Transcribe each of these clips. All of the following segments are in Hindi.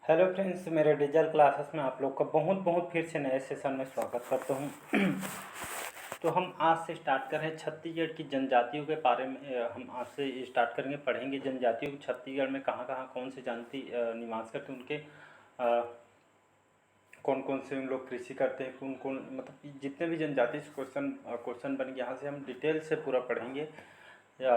हेलो फ्रेंड्स, मेरे डिजिटल क्लासेस में आप लोग का बहुत बहुत फिर से नए सेशन में स्वागत करता हूँ। तो हम आज से स्टार्ट कर रहे हैं छत्तीसगढ़ की जनजातियों के बारे में। हम आज से स्टार्ट करेंगे, पढ़ेंगे जनजातियों को छत्तीसगढ़ में कहाँ कहाँ कौन से जाति निवास करते हैं, उनके कौन कौन से उन लोग कृषि करते हैं, कौन कौन मतलब जितने भी जनजाति से क्वेश्चन बन गए, यहाँ से हम डिटेल से पूरा पढ़ेंगे। या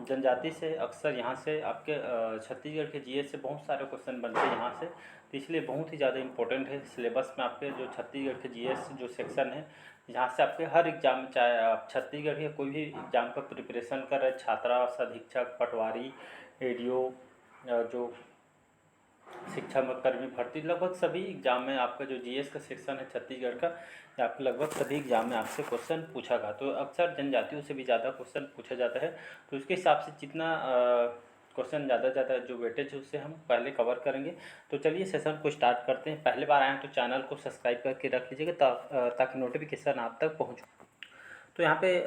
जनजाति से अक्सर यहाँ से आपके छत्तीसगढ़ के जीएस से बहुत सारे क्वेश्चन बनते हैं यहाँ से, तो इसलिए बहुत ही ज़्यादा इम्पोर्टेंट है सिलेबस में। आपके जो छत्तीसगढ़ के जीएस जो सेक्शन है, यहाँ से आपके हर एग्जाम, चाहे आप छत्तीसगढ़ के कोई भी एग्जाम का प्रिपरेशन कर रहे, छात्रावास अधीक्षक, पटवारी, एडीओ, जो शिक्षा में कर्मी भर्ती, लगभग सभी एग्जाम में आपका जो जीएस का सेक्शन है छत्तीसगढ़ का, आपके लगभग सभी एग्जाम में आपसे क्वेश्चन पूछा गया। तो अक्सर जनजातियों से भी ज़्यादा क्वेश्चन पूछा जाता है, तो उसके हिसाब से जितना क्वेश्चन ज़्यादा जो वेटेज है उससे हम पहले कवर करेंगे। तो चलिए सेशन को स्टार्ट करते हैं। पहले बार आए हैं तो चैनल को सब्सक्राइब करके रख लीजिएगा ताकि नोटिफिकेशन आप तक पहुँच। तो यहाँ पे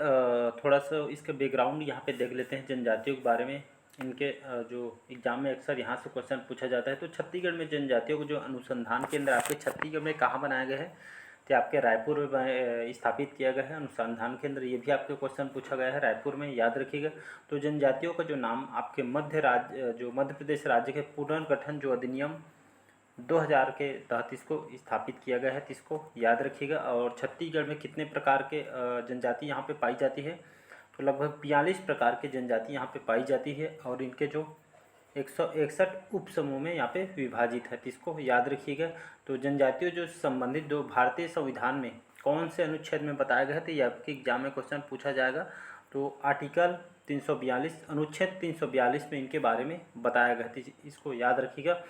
थोड़ा सा इसका बैकग्राउंड यहाँ पे देख लेते हैं जनजातियों के बारे में। इनके जो एग्जाम में अक्सर यहाँ से क्वेश्चन पूछा जाता है। तो छत्तीसगढ़ में जनजातियों को जो अनुसंधान केंद्र आपके छत्तीसगढ़ में कहाँ बनाया गया है, तो आपके रायपुर में स्थापित किया गया है अनुसंधान केंद्र। ये भी आपके क्वेश्चन पूछा गया है, रायपुर में, याद रखिएगा। तो जनजातियों का जो नाम आपके मध्य प्रदेश राज्य के पुनर्गठन जो अधिनियम 2000 के तहत इसको स्थापित किया गया है, तो इसको याद रखिएगा। और छत्तीसगढ़ में कितने प्रकार के जनजाति यहाँ पे पाई जाती है, तो लगभग 42 प्रकार के जनजाति यहाँ पे पाई जाती है, और इनके जो 161 उप समूह में यहाँ पे विभाजित है, तो इसको याद रखिएगा। तो जनजातियों जो संबंधित जो भारतीय संविधान में कौन से अनुच्छेद में बताया गया है, तो ये आपके एग्जाम में क्वेश्चन पूछा जाएगा। तो आर्टिकल 342 अनुच्छेद 342 में इनके बारे में बताया गया है, इसको याद रखिएगा।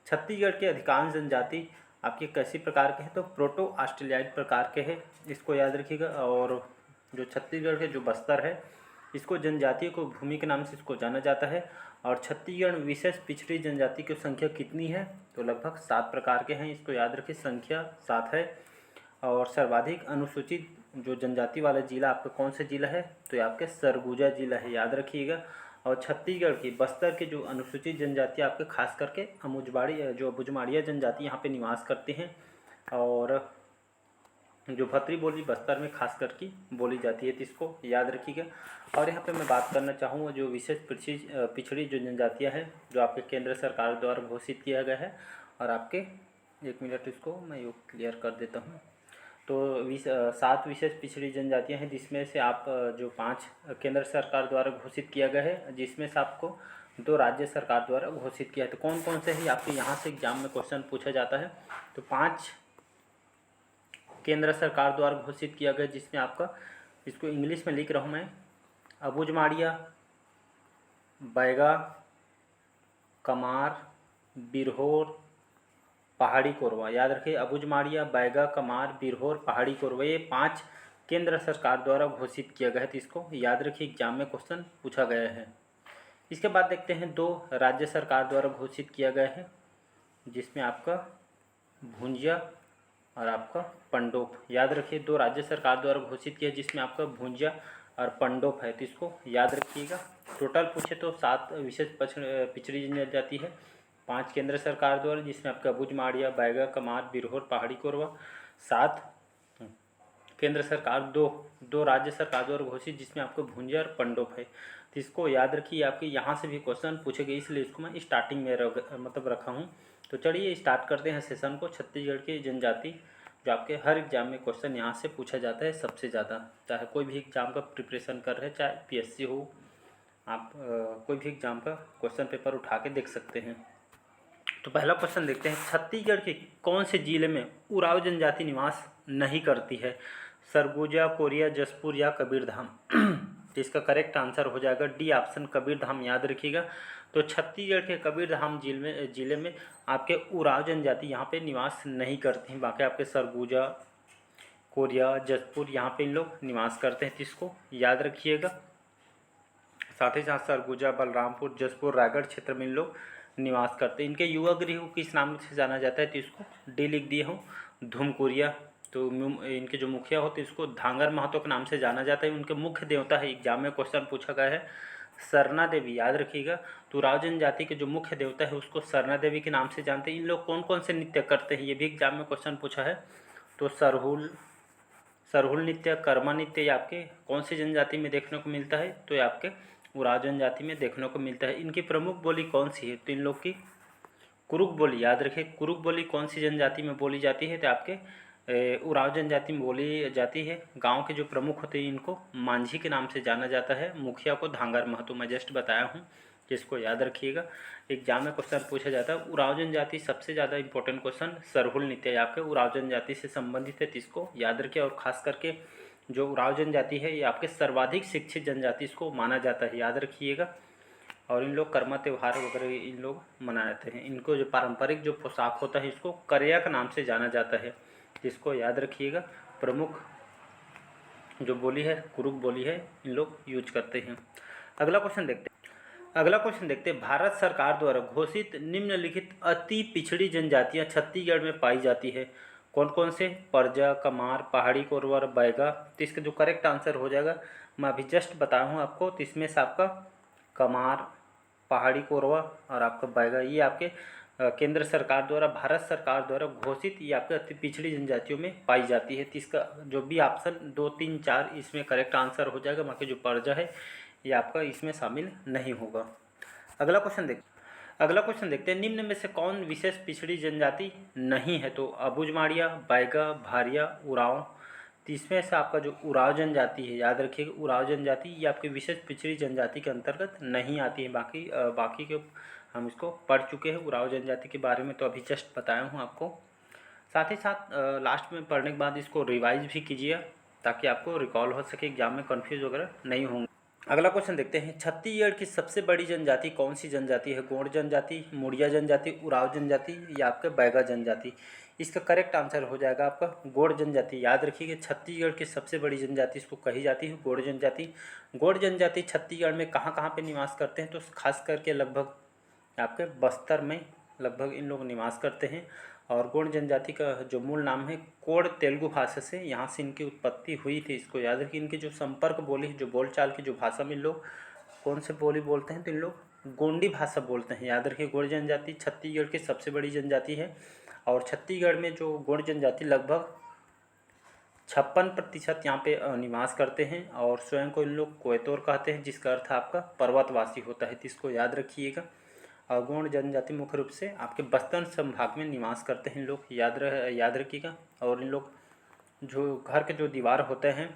छत्तीसगढ़ के अधिकांश जनजाति आपके कैसी प्रकार के हैं, तो प्रोटो ऑस्ट्रेलियाइड प्रकार के हैं, इसको याद रखिएगा। और जो छत्तीसगढ़ के जो बस्तर है, इसको जनजातियों को भूमि के नाम से इसको जाना जाता है। और छत्तीसगढ़ में विशेष पिछड़ी जनजाति की संख्या कितनी है, तो लगभग 7 प्रकार के हैं, इसको याद रखिए, संख्या 7 है। और सर्वाधिक अनुसूचित जो जनजाति वाला जिला आपका कौन सा जिला है, तो ये आपके सरगुजा जिला है, याद रखिएगा। और छत्तीसगढ़ की बस्तर के जो अनुसूचित जनजाति आपके खास करके अबुझमाड़िया जनजाति यहाँ पे निवास करते हैं, और जो भतरी बोली बस्तर में खास करके बोली जाती है, तो इसको याद रखिएगा। और यहाँ पे मैं बात करना चाहूँगा जो विशेष पिछड़ी जो जनजातियाँ हैं, जो आपके केंद्र सरकार द्वारा घोषित किया गया है। और आपके 1 मिनट, इसको मैं योग क्लियर कर देता हूँ। तो 7 विशेष पिछड़ी जनजातियाँ हैं, जिसमें से आप जो 5 केंद्र सरकार द्वारा घोषित किया गया है, जिसमें से आपको 2 राज्य सरकार द्वारा घोषित किया है। तो कौन कौन से ही आपके यहाँ से एग्जाम में क्वेश्चन पूछा जाता है, तो 5 केंद्र सरकार द्वारा घोषित किया गया, जिसमें आपका, इसको इंग्लिश में लिख रहा हूँ मैं, अबुझमाड़िया, बैगा, कमार, बिरहोर, पहाड़ी कोरवा, याद रखिए। अबुझमाड़िया, बैगा, कमार, बिरहोर, पहाड़ी कोरवा, ये 5 केंद्र सरकार द्वारा घोषित किया गया है, तो इसको याद रखिए, एग्जाम में क्वेश्चन पूछा गया है। इसके बाद देखते हैं 2 राज्य सरकार द्वारा घोषित किया गया है, जिसमें आपका भुंजिया और आपका पंडोप, याद रखिए। 2 राज्य सरकार द्वारा घोषित किया, जिसमें आपका भुंजिया और पंडोप है, तो इसको याद रखिएगा। टोटल पूछे तो 7 विशेष पिछड़ी जनजाति है, 5 केंद्र सरकार द्वारा, जिसमें आपका अबुझमाड़िया, बैगा, कमार, बिरहोर, पहाड़ी कोरवा, 7 केंद्र सरकार, 2 राज्य सरकार द्वारा घोषित, जिसमें आपको भुंजिया और पंडोप है, तो इसको याद रखिए। आपके यहाँ से भी क्वेश्चन पूछे गए, इसलिए इसको मैं स्टार्टिंग में रखा हूँ। तो चलिए स्टार्ट करते हैं सेशन को। छत्तीसगढ़ की जनजाति जो आपके हर एग्जाम में क्वेश्चन यहाँ से पूछा जाता है सबसे ज़्यादा, चाहे कोई भी एग्जाम का प्रिपरेशन कर रहे हैं, चाहे पीएससी हो, आप कोई भी एग्जाम का क्वेश्चन पेपर उठा के देख सकते हैं। तो पहला क्वेश्चन देखते हैं, छत्तीसगढ़ के कौन से जिले में उराव जनजाति निवास नहीं करती है, सरगुजा, कोरिया, जशपुर या कबीरधाम। तो इसका करेक्ट आंसर हो जाएगा डी ऑप्शन, कबीरधाम, याद रखिएगा। तो छत्तीसगढ़ के कबीरधाम जिले में आपके उराव जनजाति यहाँ पे निवास नहीं करते हैं, बाकी आपके सरगुजा, कोरिया, जशपुर यहाँ पे इन लोग निवास करते हैं, तो इसको याद रखिएगा। साथ ही साथ सरगुजा, बलरामपुर, जशपुर, रायगढ़ क्षेत्र में इन लोग निवास करते हैं। इनके युवा गृह को किस नाम से जाना जाता है, तो इसको डी लिख दिया हूँ, धूमकुरिया। तो इनके जो मुखिया होते हैं, इसको धांगर महतो के नाम से जाना जाता है। उनके मुख्य देवता है, एग्जाम में क्वेश्चन पूछा गया है, सरना देवी, याद रखिएगा। तो उरांव जनजाति के जो मुख्य देवता है उसको सरना देवी के नाम से जानते हैं। इन लोग कौन कौन से नृत्य करते हैं, ये भी एग्जाम में क्वेश्चन पूछा है। तो सरहुल नृत्य, कर्मा नृत्य ये आपके कौन सी जनजाति में देखने को मिलता है, तो ये आपके उरांव जनजाति में देखने को मिलता है। इनकी प्रमुख बोली कौन सी है, तो इन लोग की कुरुक बोली, याद रखें। कुरुक बोली कौन सी जनजाति में बोली जाती है, तो आपके उरांव जनजाति में बोली जाती है। गांव के जो प्रमुख होते हैं इनको मांझी के नाम से जाना जाता है, मुखिया को धांगर महतो, मैं जस्ट बताया हूँ, जिसको याद रखिएगा। एग्जाम में क्वेश्चन पूछा जाता है। उरांव जनजाति सबसे ज़्यादा इंपॉर्टेंट क्वेश्चन, सरहुल नृत्य आपके उरांव जनजाति से संबंधित है, इसको याद रखिए। और खास करके जो उरांव जनजाति है ये आपके सर्वाधिक शिक्षित जनजाति इसको माना जाता है, याद रखिएगा। और इन लोग कर्मा त्यौहार वगैरह इन लोग मनाते हैं। इनको जो पारंपरिक जो पोशाक होता है इसको करिया के नाम से जाना जाता है, जिसको याद रखिएगा। प्रमुख जो बोली है कुरुक बोली है, इन लोग यूज करते हैं। अगला क्वेश्चन देखते हैं। भारत सरकार द्वारा घोषित निम्नलिखित अति पिछड़ी जनजातियां छत्तीसगढ़ में पाई जाती है, कौन कौन से? परजा, कमार, पहाड़ी कोरवा, बैगा। तो इसका जो करेक्ट आंसर हो जाएगा मैं अभी जस्ट बताया हूँ आपको। तो इसमें से आपका कमार, पहाड़ी कोरवा और आपका बैगा ये आपके केंद्र सरकार द्वारा, भारत सरकार द्वारा घोषित ये आपके अति पिछड़ी जनजातियों में पाई जाती है। तो इसका जो भी ऑप्शन 2, 3, 4 इसमें करेक्ट आंसर हो जाएगा। बाकी जो परजा है ये आपका इसमें शामिल नहीं होगा। अगला क्वेश्चन देखते हैं। निम्न में से कौन विशेष पिछड़ी जनजाति नहीं है, तो अबुझमाड़िया, बैगा, भारिया, उरांव। तो इसमें से आपका जो उरांव जनजाति है, याद रखिएगा उरांव जनजाति ये आपकी विशेष पिछड़ी जनजाति के अंतर्गत नहीं आती है। बाकी के हम इसको पढ़ चुके हैं। उरांव जनजाति के बारे में तो अभी जस्ट बताया हूँ आपको। साथ ही साथ लास्ट में पढ़ने के बाद इसको रिवाइज भी कीजिए ताकि आपको रिकॉल हो सके, एग्जाम में कन्फ्यूज वगैरह नहीं होंगे। अगला क्वेश्चन देखते हैं। छत्तीसगढ़ की सबसे बड़ी जनजाति कौन सी जनजाति है? गोंड जनजाति, मुड़िया जनजाति, उरांव जनजाति या आपके बैगा जनजाति। इसका करेक्ट आंसर हो जाएगा आपका गोंड जनजाति। याद रखिए छत्तीसगढ़ की सबसे बड़ी जनजाति इसको कही जाती है गोंड जनजाति। गोंड जनजाति छत्तीसगढ़ में कहाँ कहाँ पे निवास करते हैं, तो खास करके लगभग आपके बस्तर में लगभग इन लोग निवास करते हैं। और गोंड जनजाति का जो मूल नाम है कोड तेलुगु भाषा से यहाँ से इनकी उत्पत्ति हुई थी, इसको याद रखिए। इनकी जो संपर्क बोली जो बोलचाल की जो भाषा में इन लोग कौन से बोली बोलते हैं, तो इन लोग गोंडी भाषा बोलते हैं। याद रखिए गोंड जनजाति छत्तीसगढ़ की सबसे बड़ी जनजाति है। और छत्तीसगढ़ में जो गोंड जनजाति लगभग 56% यहाँ पे निवास करते हैं। और स्वयं को इन लोग कोयतोर कहते हैं, जिसका अर्थ आपका पर्वतवासी होता है, तो इसको याद रखिएगा। और गोंड जनजाति मुख्य रूप से आपके बस्तर संभाग में निवास करते हैं इन लोग, याद रखिएगा। और इन लोग जो घर के जो दीवार होते हैं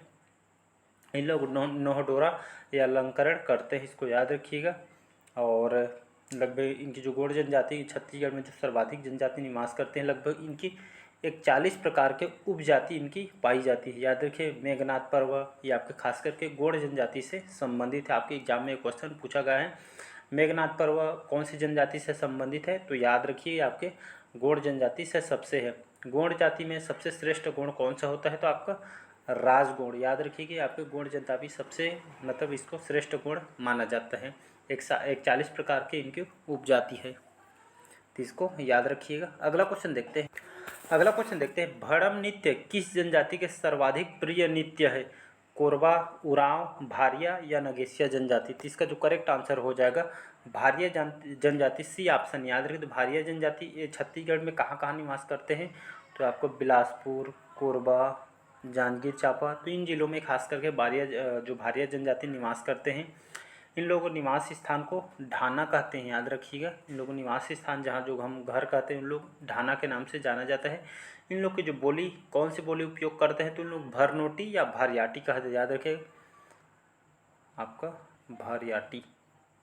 इन लोग नोहडोरा या अलंकरण करते हैं, इसको याद रखिएगा। और लगभग इनकी जो गोंड जनजाति छत्तीसगढ़ में जो सर्वाधिक जनजाति निवास करते हैं, लगभग इनकी 40 प्रकार के उपजाति इनकी पाई जाती है। याद रखिए मेघनाथ पर्व ये आपके खास करके गोंड जनजाति से संबंधित है। आपके एग्जाम में एक क्वेश्चन पूछा गया है मेघनाथ पर्व कौन सी जनजाति से संबंधित है, तो याद रखिए आपके गोंड जनजाति से सबसे है। गोंड जाति में सबसे श्रेष्ठ गोंड कौन सा होता है, तो आपका राजगोंड। याद रखिए कि आपके गोंड जनजाति सबसे मतलब इसको श्रेष्ठ गोंड माना जाता है। 40 प्रकार के इनकी उपजाति है, तो इसको याद रखिएगा। अगला क्वेश्चन देखते हैं। भड़म नृत्य किस जनजाति के सर्वाधिक प्रिय नृत्य है? कोरबा, उरांव, भारिया या नगेशिया जनजाति। तो इसका जो करेक्ट आंसर हो जाएगा भारिया जनजाति, सी ऑप्शन। याद रखिए तो भारिया जनजाति ये छत्तीसगढ़ में कहाँ कहाँ निवास करते हैं, तो आपको बिलासपुर, कोरबा, जांजगीर चांपा, तो इन जिलों में खास करके भारिया जनजाति निवास करते हैं। इन लोगों निवास स्थान को ढाना कहते हैं, याद रखिएगा। इन लोगों निवास स्थान जहाँ जो हम घर कहते हैं उन लोग ढाना के नाम से जाना जाता है। इन लोग की जो बोली कौन सी बोली उपयोग करते हैं, तो इन लोग भरनोटी या भारियाटी कहते हैं। याद रखिए आपका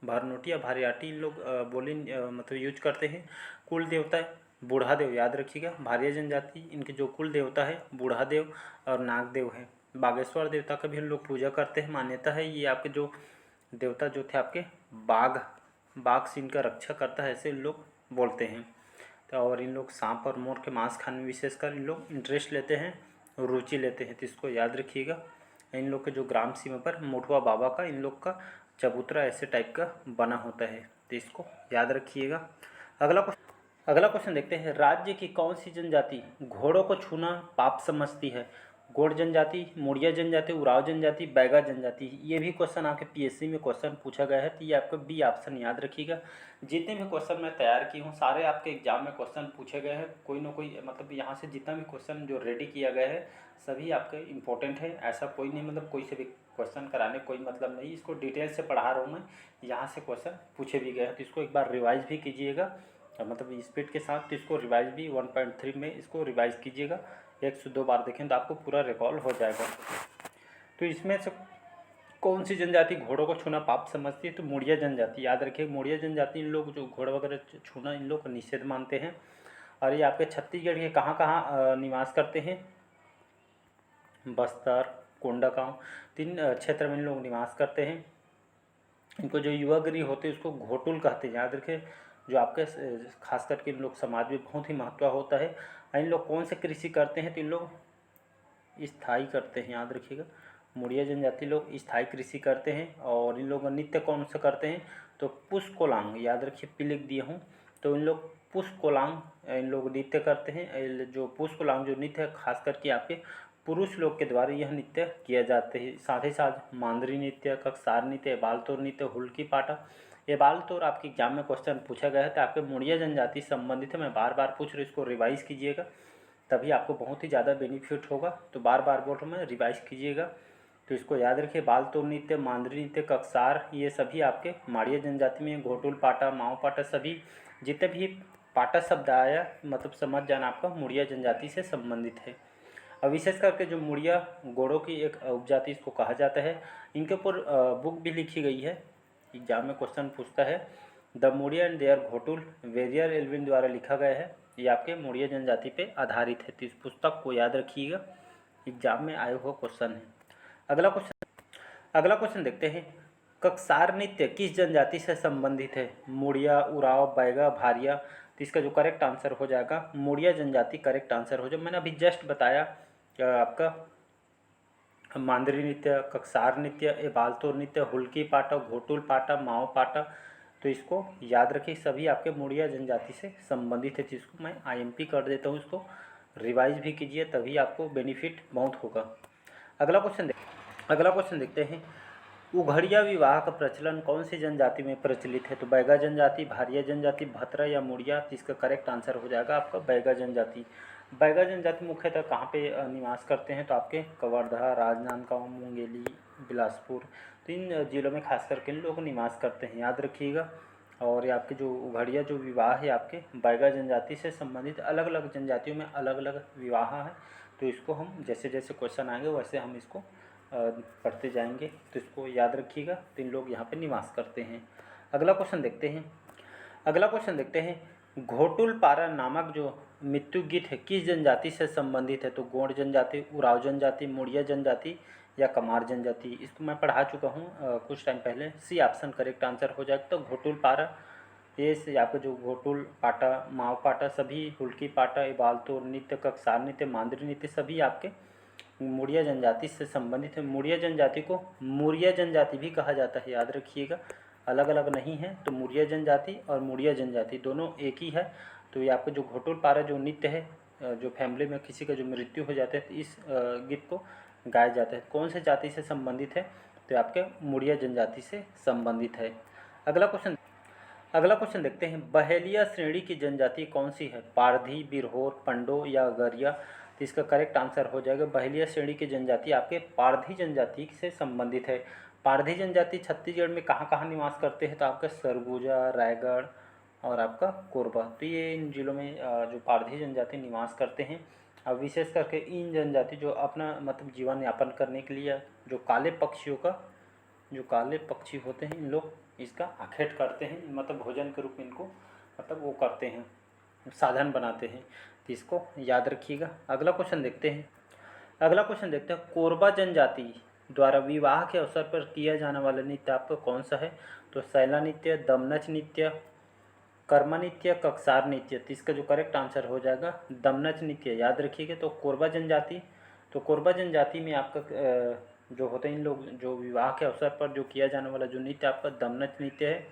भरनोटी या भारियाटी इन लोग बोली मतलब यूज करते हैं। कुल देवता बूढ़ा देव, याद रखिएगा। भारिया जनजाति इनके जो कुल देवता है बूढ़ा देव और नागदेव है। बागेश्वर देवता का भी हम लोग पूजा करते हैं। मान्यता है ये आपके जो देवता जो थे आपके बाघ से इनका रक्षा करता है, ऐसे इन लोग बोलते हैं। तो और इन लोग सांप और मोर के मांस खाने में विशेषकर इन लोग इंटरेस्ट लेते हैं, रुचि लेते हैं, तो इसको याद रखिएगा। इन लोग के जो ग्राम सीमा पर मोठुआ बाबा का इन लोग का चबूतरा ऐसे टाइप का बना होता है, तो इसको याद रखिएगा। अगला क्वेश्चन देखते हैं। राज्य की कौन सी जनजाति घोड़ों को छूना पाप समझती है? गोंड जनजाति, मुड़िया जनजाति, उराव जनजाति, बैगा जनजाति। ये भी क्वेश्चन आपके पीएससी में क्वेश्चन पूछा गया है, तो ये आपका बी ऑप्शन याद रखिएगा। जितने भी क्वेश्चन मैं तैयार की हूँ सारे आपके एग्जाम में क्वेश्चन पूछे गए हैं, कोई ना कोई मतलब यहाँ से जितना भी क्वेश्चन जो रेडी किया गया है सभी आपके इम्पोर्टेंट है। ऐसा कोई नहीं मतलब कोई से भी क्वेश्चन कराने कोई मतलब नहीं, इसको डिटेल से पढ़ा रहा हूँ मैं, यहाँ से क्वेश्चन पूछे भी गए हैं, तो इसको एक बार रिवाइज भी कीजिएगा मतलब स्पीड के साथ। तो इसको रिवाइज भी 1.3 में इसको रिवाइज कीजिएगा, 1 से 2 बार देखें तो आपको पूरा रिकॉल हो जाएगा। तो इसमें से कौन सी जनजाति घोड़ों को छूना पाप समझती है? तो मुड़िया जनजाति। याद रखिए मुड़िया जनजाति, इन लोग जो घोड़ा वगैरह छूना इन लोग को निषेध मानते हैं। और ये आपके छत्तीसगढ़ के कहाँ कहाँ निवास करते हैं? बस्तर, कोंडागांव, 3 क्षेत्र में इन लोग निवास करते हैं। इनको जो युवागिरी होते हैं उसको घोटुल कहते हैं। याद रखें जो आपके खास करके इन लोग समाज में बहुत ही महत्व होता है। इन लोग कौन से कृषि करते हैं? तो इन लोग स्थायी करते हैं। याद रखिएगा मुड़िया जनजाति लोग स्थायी कृषि करते हैं। और इन लोग नृत्य कौन सा करते हैं? तो पुष्कोलांग। याद रखिए पी लिख दिया हूँ। तो इन लोग पुष्कोलांग इन लोग नृत्य करते हैं। जो पुष्कोलांग जो नृत्य है खास करके आपके पुरुष लोग के द्वारा यह नृत्य किया जाते हैं। साथ ही साथ मांदरी नृत्य, ककसार नृत्य, बालतोर नृत्य, हुल्की पाटा। ये बालतोर आपके एग्जाम में क्वेश्चन पूछा गया है, तो आपके मुड़िया जनजाति संबंधित है। मैं बार बार पूछ रहा हूँ, इसको रिवाइज कीजिएगा तभी आपको बहुत ही ज़्यादा बेनिफिट होगा। तो बार बार बोल रहा हूँ मैं, रिवाइज कीजिएगा। तो इसको याद रखिए बालतोर नृत्य, मांदरी नृत्य, ककसार ये सभी आपके माड़िया जनजाति में। घोटुल पाटा, माओ पाटा, सभी जितने भी पाटा शब्द आया मतलब समझ जाना आपका मुड़िया जनजाति से संबंधित है। और विशेष करके जो मुड़िया घोड़ों की एक उपजाति इसको कहा जाता है। इनके ऊपर बुक भी लिखी गई है, एग्जाम में क्वेश्चन पूछता है। The Muria and their ghotul, Verrier Elwin द्वारा लिखा गया है। ये आपके मुड़िया जनजाति पे आधारित है। तो इस पुस्तक को याद रखिएगा, एग्जाम में आया हुआ क्वेश्चन है। अगला क्वेश्चन देखते हैं। ककसार नृत्य किस जनजाति से संबंधित है? मुड़िया, उराव, बैगा, भारिया। तो इसका जो करेक्ट आंसर हो जाएगा मुड़िया जनजाति करेक्ट आंसर हो जाए। मैंने अभी जस्ट बताया आपका मांदरी नृत्य, ककसार नृत्य, बालतोर नृत्य, हुल्की पाटा, घोटुल पाटा, माओ पाटा। तो इसको याद रखिए सभी आपके मुड़िया जनजाति से संबंधित है। जिसको मैं आईएमपी कर देता हूँ, इसको रिवाइज भी कीजिए तभी आपको बेनिफिट बहुत होगा। अगला क्वेश्चन देखते हैं। उघड़िया विवाह का प्रचलन कौन सी जनजाति में प्रचलित है? तो बैगा जनजाति, भारिया जनजाति, भतरा या मुड़िया। जिसका करेक्ट आंसर हो जाएगा आपका बैगा जनजाति। बैगा जनजाति मुख्यतः कहाँ पे निवास करते हैं? तो आपके कवर्धा, राजनांदगांव, मुंगेली, बिलासपुर, तो इन जिलों में खास करके इन लोग निवास करते हैं। याद रखिएगा। और ये आपके जो उघड़िया जो विवाह है आपके बैगा जनजाति से संबंधित, अलग अलग जनजातियों में अलग अलग विवाह है। तो इसको हम जैसे जैसे क्वेश्चन आएंगे वैसे हम इसको पढ़ते जाएंगे। तो इसको याद रखिएगा। तो इन लोग यहाँ पे निवास करते हैं। अगला क्वेश्चन देखते हैं। घोटुल पारा नामक जो मृत्यु गीत है किस जनजाति से संबंधित है? तो गोंड जनजाति, उराव जनजाति, मुड़िया जनजाति या कमार जनजाति। इसको मैं पढ़ा चुका हूँ कुछ टाइम पहले। सी ऑप्शन करेक्ट आंसर हो जाएगा। तो घोटुल पारा ये से आपका जो घोटुल पाटा, माओ पाटा, सभी हुल्की पाटा, बालतोर नृत्य, ककसार नृत्य, मांदरी नृत्य सभी आपके मुड़िया जनजाति से संबंधित है। मुड़िया जनजाति को मुड़िया जनजाति भी कहा जाता है। याद रखिएगा अलग अलग नहीं है। तो मुड़िया जनजाति और मुड़िया जनजाति दोनों एक ही है। तो ये आपका जो घोटुल पारा जो नृत्य है, जो फैमिली में किसी का जो मृत्यु हो जाता है तो इस गीत को गाया जाता है। कौन से जाति से संबंधित है? तो आपके मुड़िया जनजाति से संबंधित है। अगला क्वेश्चन देखते हैं। बहेलिया श्रेणी की जनजाति कौन सी है? पारधी, बिरहोर, पंडो या गरिया। तो इसका करेक्ट आंसर हो जाएगा बहेलिया श्रेणी की जनजाति आपके पारधी जनजाति से संबंधित है। पारधी जनजाति छत्तीसगढ़ में कहाँ कहाँ निवास करते हैं? तो आपका सरगुजा, रायगढ़ और आपका कोरबा। तो ये इन जिलों में जो पारधी जनजाति निवास करते हैं। अब विशेष करके इन जनजाति जो अपना मतलब जीवन यापन करने के लिए जो काले पक्षी होते हैं इन लोग इसका आखेट करते हैं, मतलब भोजन के रूप में इनको मतलब वो करते हैं, साधन बनाते हैं। तो इसको याद रखिएगा। अगला क्वेश्चन देखते हैं। कोरबा जनजाति द्वारा विवाह के अवसर पर किया जाने वाला नृत्य आपका कौन सा है? तो सैला नृत्य, दमनच नृत्य, कर्मा नृत्य, ककसार नृत्य। तो इसका जो करेक्ट आंसर हो जाएगा दमनच नृत्य। याद रखिएगा। तो कोरबा जनजाति में आपका जो होते हैं इन लोग जो विवाह के अवसर पर जो किया जाने वाला जो नृत्य आपका दमनच नृत्य है।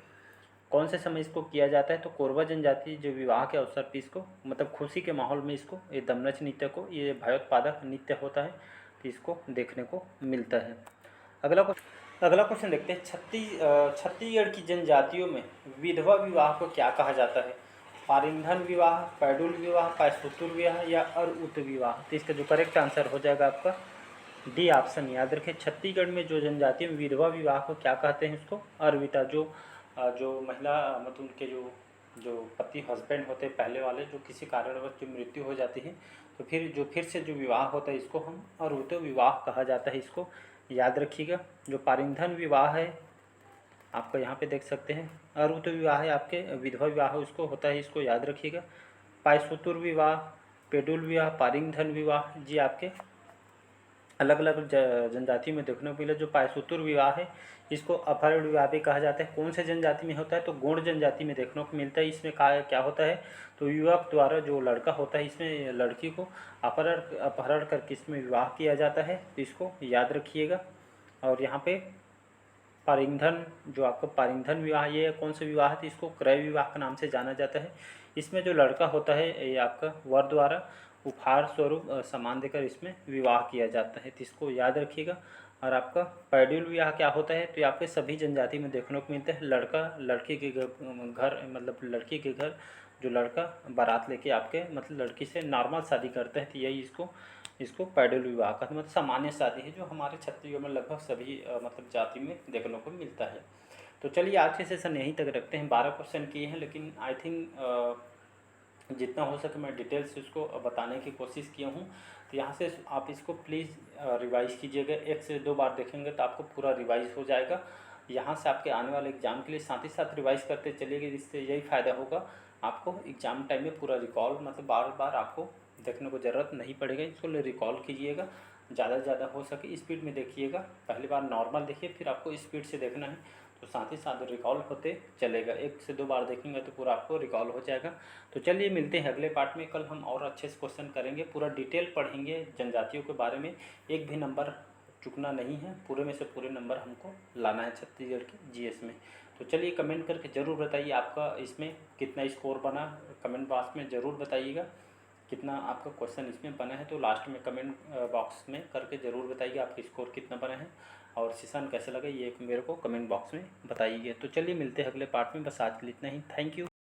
कौन से समय इसको किया जाता है? तो कोरबा जनजाति जो विवाह के अवसर पर इसको मतलब खुशी के माहौल में इसको ये दमनच नृत्य को ये भयोत्पादक नृत्य होता है। इसको देखने को मिलता है। अगला क्वेश्चन देखते हैं। छत्तीसगढ़ की जनजातियों में विधवा विवाह को क्या कहा जाता है? पारिंधन विवाह, पैडुल विवाह, पायसुतुर विवाह या अरउत विवाह? तो इसका जो करेक्ट आंसर हो जाएगा आपका डी ऑप्शन। याद रखें, छत्तीसगढ़ में जो जनजाति में विधवा विवाह को क्या कहते हैं? इसको अरविता। जो महिला मतलब उनके जो पति हस्बैंड होते हैं पहले वाले, जो किसी कारणवश जो मृत्यु हो जाती है, तो फिर से जो विवाह होता है इसको हम अरउत विवाह कहा जाता है। इसको याद रखिएगा। जो पारिंधन विवाह है आपको यहाँ पे देख सकते हैं, अरउत विवाह है आपके विधवा विवाह उसको होता है, इसको याद रखिएगा। पायसुतुर विवाह, पेडुल विवाह, पारिंधन विवाह जी आपके अलग अलग जनजाति में देखने को मिला। जो पायसुतुर विवाह है इसको अपहरण विवाह भी कहा जाता है। कौन से जनजाति में होता है? तो गोंड जनजाति में देखने को मिलता है। इसमें क्या होता है? तो युवक द्वारा जो लड़का होता है इसमें लड़की को अपहरण करके इसमें विवाह किया जाता है, तो इसको याद रखिएगा। और यहाँ पे पारिंधन, जो आपका पारिंधन विवाह, ये कौन सा विवाह है? तो इसको क्रय विवाह के नाम से जाना जाता है। इसमें जो लड़का होता है ये आपका वर द्वारा उपहार स्वरूप सामान देकर इसमें विवाह किया जाता है, तो इसको याद रखिएगा। और आपका पैडुल विवाह क्या होता है? तो ये आपके सभी जनजाति में देखने को मिलता है। लड़का लड़की के घर मतलब लड़की के घर जो लड़का बारात लेके आपके मतलब लड़की से नॉर्मल शादी करता है, तो यही इसको पैडुल विवाह का मतलब सामान्य शादी है, जो हमारे छत्तीसगढ़ में लगभग सभी मतलब जाति में देखने को मिलता है। तो चलिए आज के सेशन यहीं तक रखते हैं। 12 क्वेश्चन किए हैं, लेकिन आई थिंक जितना हो सके मैं डिटेल से उसको बताने की कोशिश किया हूँ। तो यहाँ से आप इसको प्लीज़ रिवाइज़ कीजिएगा। 1 से 2 बार देखेंगे तो आपको पूरा रिवाइज़ हो जाएगा। यहाँ से आपके आने वाले एग्ज़ाम के लिए साथ ही साथ रिवाइज़ करते चलिएगा, जिससे यही फ़ायदा होगा आपको एग्ज़ाम टाइम में पूरा रिकॉल मतलब बार बार आपको देखने को ज़रूरत नहीं पड़ेगा। इसको रिकॉल कीजिएगा, ज़्यादा से ज़्यादा हो सके स्पीड में देखिएगा। पहली बार नॉर्मल देखिए, फिर आपको स्पीड से देखना है, तो साथ ही साथ रिकॉल होते चलेगा। 1 से 2 बार देखेंगे तो पूरा आपको रिकॉल हो जाएगा। तो चलिए मिलते हैं अगले पार्ट में। कल हम और अच्छे से क्वेश्चन करेंगे, पूरा डिटेल पढ़ेंगे जनजातियों के बारे में। एक भी नंबर चुकना नहीं है, पूरे में से पूरे नंबर हमको लाना है छत्तीसगढ़ के जीएस में। तो चलिए कमेंट करके ज़रूर बताइए आपका इसमें कितना स्कोर बना, कमेंट बॉक्स में ज़रूर बताइएगा कितना आपका क्वेश्चन इसमें बना है। तो लास्ट में कमेंट बॉक्स में करके ज़रूर बताइए आपका स्कोर कितना बना है और सेशन कैसे लगा, ये मेरे को कमेंट बॉक्स में बताइए। तो चलिए मिलते हैं अगले पार्ट में। बस आज के लिए इतना ही। Thank you.